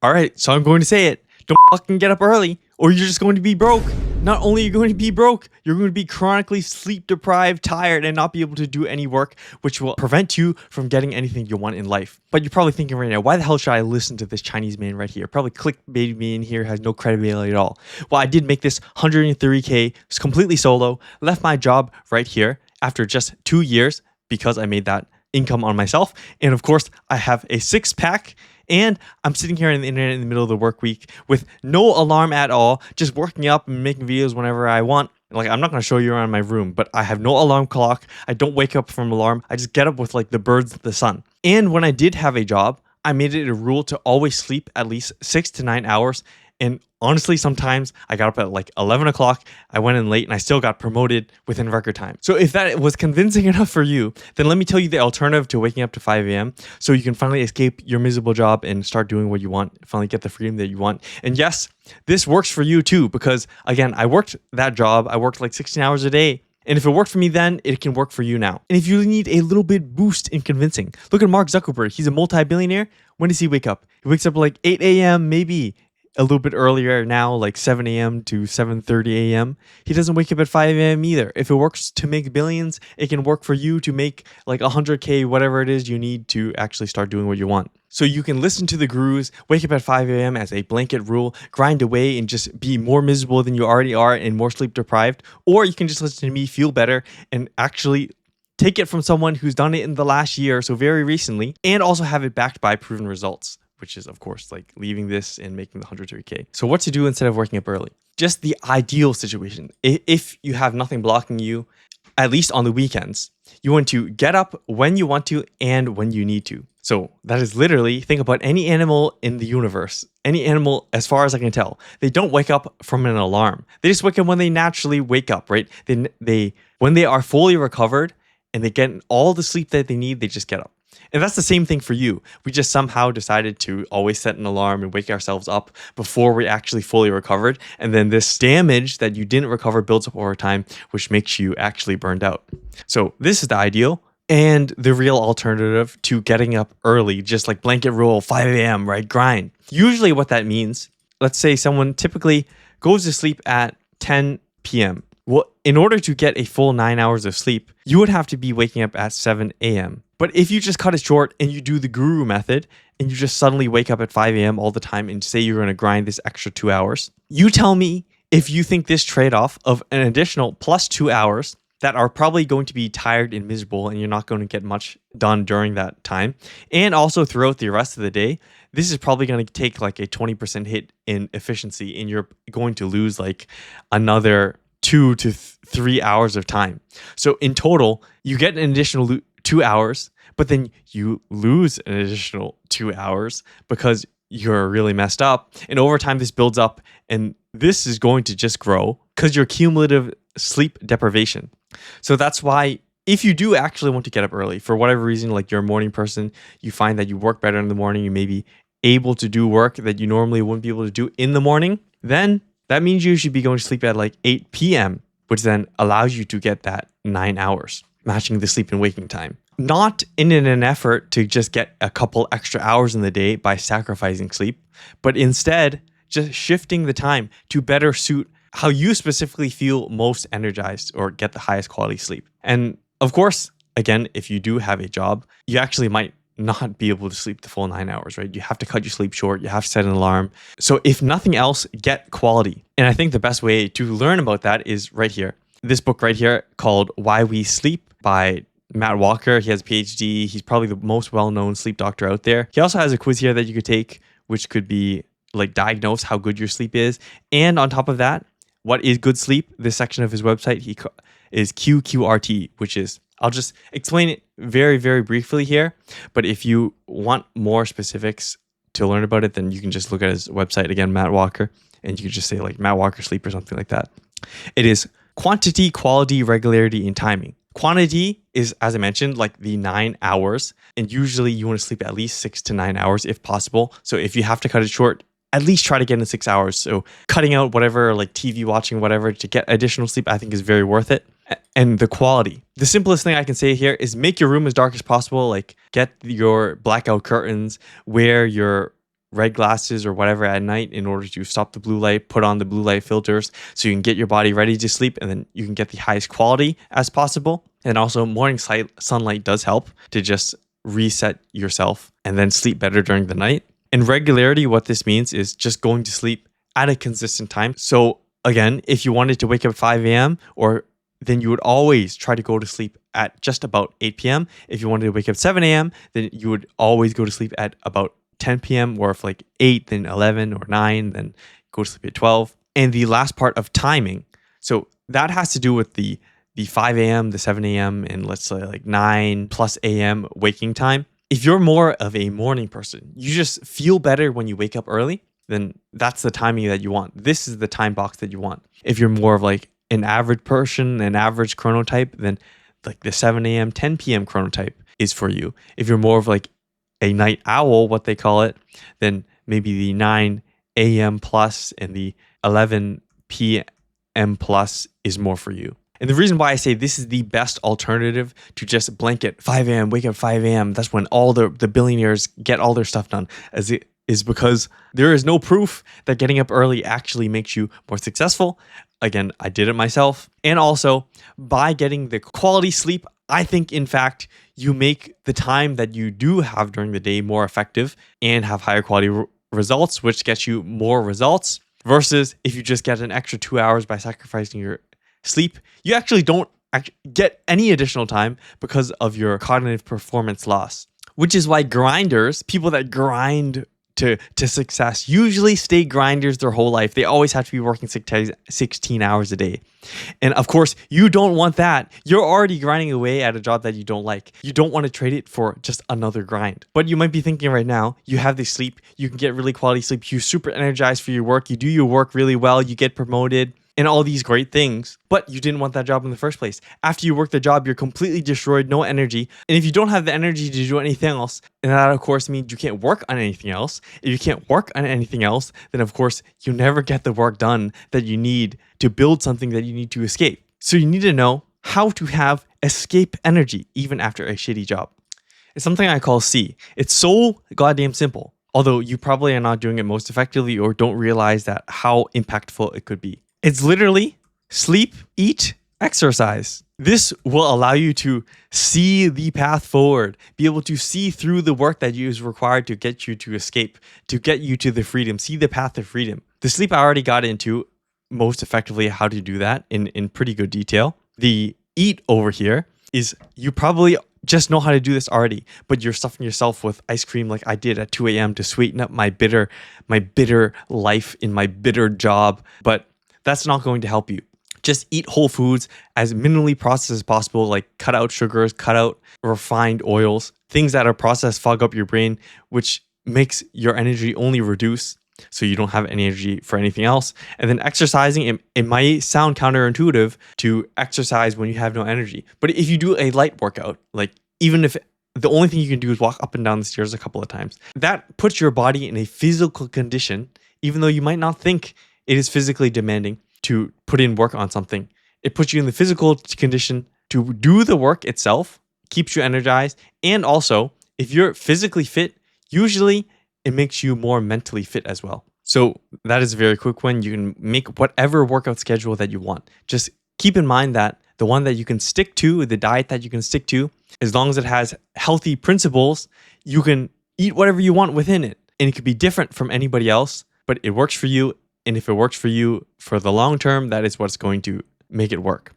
All right, so I'm going to say it. Don't fucking get up early, or you're just going to be broke. Not only are you going to be broke, you're going to be chronically sleep deprived, tired, and not be able to do any work, which will prevent you from getting anything you want in life. But you're probably thinking right now, why the hell should I listen to this Chinese man right here? Probably clickbait me in here, has no credibility at all. Well, I did make this 130K completely solo, left my job right here after just 2 years because I made that income on myself. And of course, I have a six pack. And I'm sitting here on the internet in the middle of the work week with no alarm at all, just working up and making videos whenever I want. Like, I'm not going to show you around my room, but I have no alarm clock. I don't wake up from alarm. I just get up with like the birds of the sun. And when I did have a job, I made it a rule to always sleep at least 6 to 9 hours. And honestly, sometimes I got up at like 11 o'clock, I went in late, and I still got promoted within record time. So if that was convincing enough for you, then let me tell you the alternative to waking up to 5 a.m. so you can finally escape your miserable job and start doing what you want, finally get the freedom that you want. And yes, this works for you too, because again, I worked that job. I worked like 16 hours a day. And if it worked for me then, it can work for you now. And if you need a little bit boost in convincing, look at Mark Zuckerberg. He's a multi-billionaire. When does he wake up? He wakes up like 8 a.m. maybe. A little bit earlier now, like 7 a.m. to 7:30 a.m. He doesn't wake up at 5 a.m. either. If it works to make billions, it can work for you to make like 100K, whatever it is you need to actually start doing what you want. So you can listen to the gurus, wake up at 5 a.m. as a blanket rule, grind away and just be more miserable than you already are and more sleep deprived. Or you can just listen to me, feel better, and actually take it from someone who's done it in the last year, so very recently, and also have it backed by proven results, which is, of course, like leaving this and making the 130K. So what to do instead of waking up early? Just the ideal situation. If you have nothing blocking you, at least on the weekends, you want to get up when you want to and when you need to. So that is literally, think about any animal in the universe. Any animal, as far as I can tell, they don't wake up from an alarm. They just wake up when they naturally wake up, right? When they are fully recovered and they get all the sleep that they need, they just get up. And that's the same thing for you. We just somehow decided to always set an alarm and wake ourselves up before we actually fully recovered. And then this damage that you didn't recover builds up over time, which makes you actually burned out. So this is the ideal and the real alternative to getting up early, just like blanket rule, 5 a.m., right? Grind. Usually what that means, let's say someone typically goes to sleep at 10 p.m. Well, in order to get a full 9 hours of sleep, you would have to be waking up at 7 a.m. But if you just cut it short and you do the guru method and you just suddenly wake up at 5 a.m. all the time and say you're going to grind this extra 2 hours, you tell me if you think this trade-off of an additional plus 2 hours that are probably going to be tired and miserable and you're not going to get much done during that time, and also throughout the rest of the day, this is probably going to take like a 20% hit in efficiency and you're going to lose like another 2 to 3 hours of time. So in total, you get an additional 2 hours, but then you lose an additional 2 hours because you're really messed up. And over time, this builds up and this is going to just grow because your cumulative sleep deprivation. So that's why if you do actually want to get up early, for whatever reason, like you're a morning person, you find that you work better in the morning, you may be able to do work that you normally wouldn't be able to do in the morning, then that means you should be going to sleep at like 8 p.m., which then allows you to get that 9 hours, matching the sleep and waking time. Not in an effort to just get a couple extra hours in the day by sacrificing sleep, but instead just shifting the time to better suit how you specifically feel most energized or get the highest quality sleep. And of course, again, if you do have a job, you actually might not be able to sleep the full 9 hours, right? You have to cut your sleep short. You have to set an alarm. So if nothing else, get quality. And I think the best way to learn about that is right here. This book right here called Why We Sleep by Matt Walker. He has a PhD. He's probably the most well-known sleep doctor out there. He also has a quiz here that you could take, which could be like diagnose how good your sleep is. And on top of that, what is good sleep? This section of his website is QQRT, which is, I'll just explain it very, very briefly here. But if you want more specifics to learn about it, then you can just look at his website again, Matt Walker, and you can just say like Matt Walker sleep or something like that. It is quantity, quality, regularity, and timing. Quantity is, as I mentioned, like the 9 hours. And usually you want to sleep at least 6 to 9 hours if possible. So if you have to cut it short, at least try to get in 6 hours. So cutting out whatever, like TV watching, whatever, to get additional sleep, I think is very worth it. And the quality. The simplest thing I can say here is make your room as dark as possible. Like get your blackout curtains, wear your red glasses or whatever at night in order to stop the blue light, put on the blue light filters so you can get your body ready to sleep, and then you can get the highest quality as possible. And also morning sunlight does help to just reset yourself and then sleep better during the night. And regularity, what this means is just going to sleep at a consistent time. So again, if you wanted to wake up at 5 a.m. or then you would always try to go to sleep at just about 8 p.m. If you wanted to wake up 7 a.m., then you would always go to sleep at about 10 p.m. or if like 8, then 11 or 9, then go to sleep at 12. And the last part of timing. So that has to do with the 5 a.m., the 7 a.m., and let's say like 9 plus a.m. waking time. If you're more of a morning person, you just feel better when you wake up early, then that's the timing that you want. This is the time box that you want. If you're more of like an average person, an average chronotype, then like the 7 a.m., 10 p.m. chronotype is for you. If you're more of like a night owl, what they call it, then maybe the 9 a.m. plus and the 11 p.m. plus is more for you. And the reason why I say this is the best alternative to just blanket 5 a.m., wake up 5 a.m., that's when all the billionaires get all their stuff done, is because there is no proof that getting up early actually makes you more successful. Again, I did it myself. And also, by getting the quality sleep, I think, in fact, you make the time that you do have during the day more effective and have higher quality results, which gets you more results, versus if you just get an extra 2 hours by sacrificing your sleep, you actually don't get any additional time because of your cognitive performance loss. Which is why grinders, people that grind to success, usually stay grinders their whole life. They always have to be working 16 hours a day. And of course, you don't want that. You're already grinding away at a job that you don't like. You don't want to trade it for just another grind. But you might be thinking right now, you have this sleep, you can get really quality sleep, you're super energized for your work, you do your work really well, you get promoted, and all these great things, but you didn't want that job in the first place. After you work the job, you're completely destroyed, no energy. And if you don't have the energy to do anything else, and that of course means you can't work on anything else. If you can't work on anything else, then of course you never get the work done that you need to build something that you need to escape. So you need to know how to have escape energy even after a shitty job. It's something I call C. It's so goddamn simple, although you probably are not doing it most effectively or don't realize that how impactful it could be. It's literally sleep, eat, exercise. This will allow you to see the path forward, be able to see through the work that is required to get you to escape, to get you to the freedom, see the path to freedom. The sleep I already got into most effectively how to do that in pretty good detail. The eat over here is you probably just know how to do this already, but you're stuffing yourself with ice cream like I did at 2 a.m. to sweeten up my bitter life in my bitter job. But that's not going to help you. Just eat whole foods as minimally processed as possible, like cut out sugars, cut out refined oils, things that are processed fog up your brain, which makes your energy only reduce so you don't have any energy for anything else. And then exercising, it might sound counterintuitive to exercise when you have no energy. But if you do a light workout, like even if the only thing you can do is walk up and down the stairs a couple of times, that puts your body in a physical condition, even though you might not think it is physically demanding to put in work on something. It puts you in the physical condition to do the work itself, keeps you energized, and also, if you're physically fit, usually it makes you more mentally fit as well. So that is a very quick one. You can make whatever workout schedule that you want. Just keep in mind that the one that you can stick to, the diet that you can stick to, as long as it has healthy principles, you can eat whatever you want within it. And it could be different from anybody else, but it works for you. And if it works for you for the long term, that is what's going to make it work.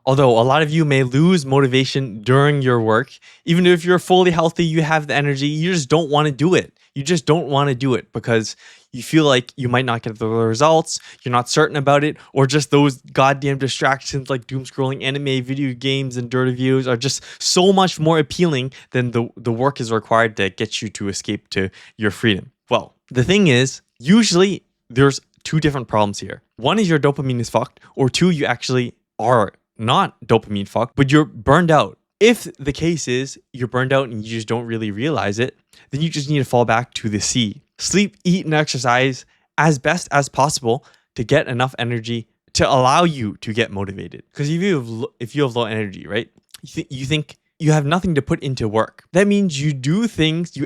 Although a lot of you may lose motivation during your work, even if you're fully healthy, you have the energy, you just don't want to do it. You just don't want to do it because you feel like you might not get the results, you're not certain about it, or just those goddamn distractions like doom scrolling, anime, video games, and dirt reviews are just so much more appealing than the work is required to get you to escape to your freedom. Well, the thing is, usually there's two different problems here. One is your dopamine is fucked, or two, you actually are not dopamine fucked, but you're burned out. If the case is you're burned out and you just don't really realize it, then you just need to fall back to the C. Sleep, eat, and exercise as best as possible to get enough energy to allow you to get motivated. Because if you have low energy, right? You think you have nothing to put into work. That means you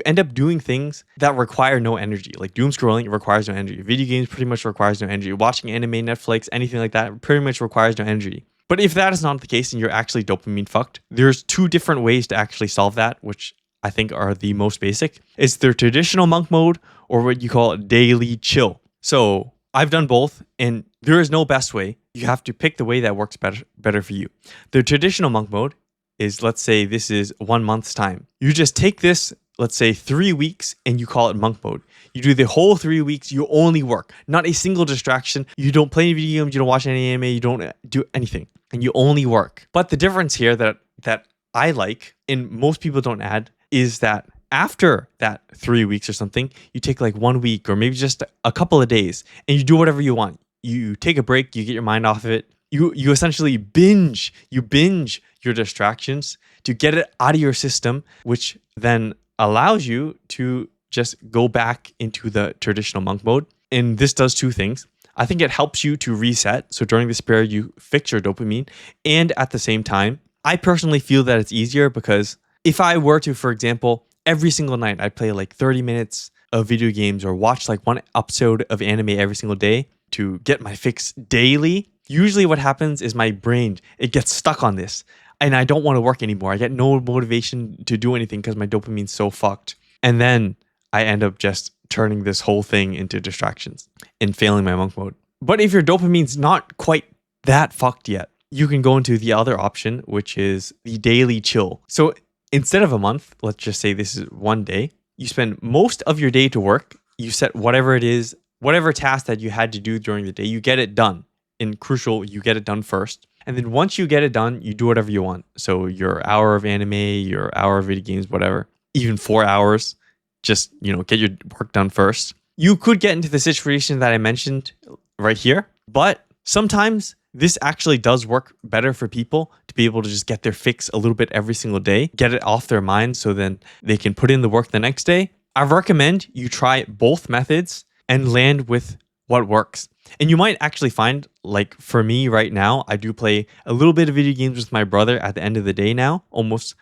end up doing things that require no energy. Like doom scrolling requires no energy. Video games pretty much requires no energy. Watching anime, Netflix, anything like that pretty much requires no energy. But if that is not the case and you're actually dopamine fucked, there's two different ways to actually solve that, which I think are the most basic. It's the traditional monk mode or what you call daily chill. So I've done both and there is no best way. You have to pick the way that works better for you. The traditional monk mode is, let's say this is 1 month's time. You just take this, let's say 3 weeks, and you call it monk mode. You do the whole 3 weeks, you only work. Not a single distraction. You don't play any video games, you don't watch any anime, you don't do anything. And you only work. But the difference here that I like, and most people don't add, is that after that 3 weeks or something, you take like 1 week or maybe just a couple of days and you do whatever you want. You take a break, you get your mind off of it. You essentially binge your distractions to get it out of your system, which then allows you to just go back into the traditional monk mode. And this does two things. I think it helps you to reset. So during this period, you fix your dopamine. And at the same time, I personally feel that it's easier because if I were to, for example, every single night, I'd play like 30 minutes of video games or watch like one episode of anime every single day to get my fix daily. Usually what happens is my brain, it gets stuck on this and I don't want to work anymore. I get no motivation to do anything because my dopamine's so fucked. And then I end up just turning this whole thing into distractions and failing my monk mode. But if your dopamine's not quite that fucked yet, you can go into the other option, which is the daily chill. So instead of a month, let's just say this is 1 day, you spend most of your day to work. You set whatever it is, whatever task that you had to do during the day, you get it done. And crucial, you get it done first. And then once you get it done, you do whatever you want. So your hour of anime, your hour of video games, whatever, even 4 hours, just, get your work done first. You could get into the situation that I mentioned right here, but sometimes this actually does work better for people to be able to just get their fix a little bit every single day, get it off their mind so then they can put in the work the next day. I recommend you try both methods and land with what works. And you might actually find, like for me right now, I do play a little bit of video games with my brother at the end of the day now, almost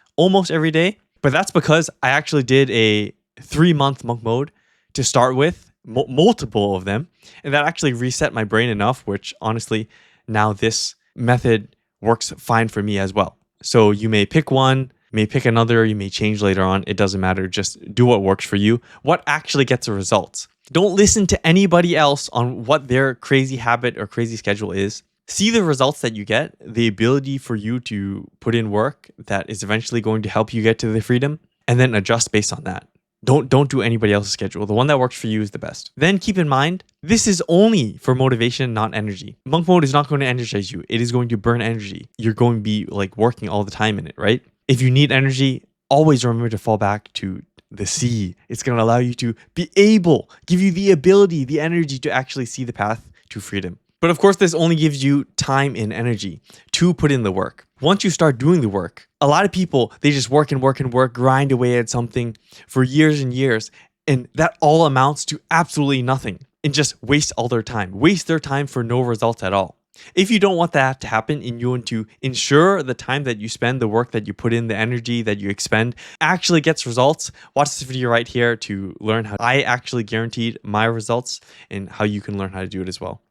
every day. But that's because I actually did a 3-month monk mode to start with, multiple of them. And that actually reset my brain enough, which honestly, now this method works fine for me as well. So you may pick one, may pick another, you may change later on. It doesn't matter. Just do what works for you. What actually gets the results? Don't listen to anybody else on what their crazy habit or crazy schedule is. See the results that you get, the ability for you to put in work that is eventually going to help you get to the freedom, and then adjust based on that. Don't do anybody else's schedule. The one that works for you is the best. Then keep in mind, this is only for motivation, not energy. Monk mode is not going to energize you. It is going to burn energy. You're going to be like working all the time in it, right? If you need energy, always remember to fall back to the sea. It's going to allow you to be able, give you the ability, the energy to actually see the path to freedom. But of course, this only gives you time and energy to put in the work. Once you start doing the work, a lot of people, they just work and work and work, grind away at something for years and years. And that all amounts to absolutely nothing and just waste all their time, waste their time for no results at all. If you don't want that to happen and you want to ensure the time that you spend, the work that you put in, the energy that you expend actually gets results, watch this video right here to learn how I actually guaranteed my results and how you can learn how to do it as well.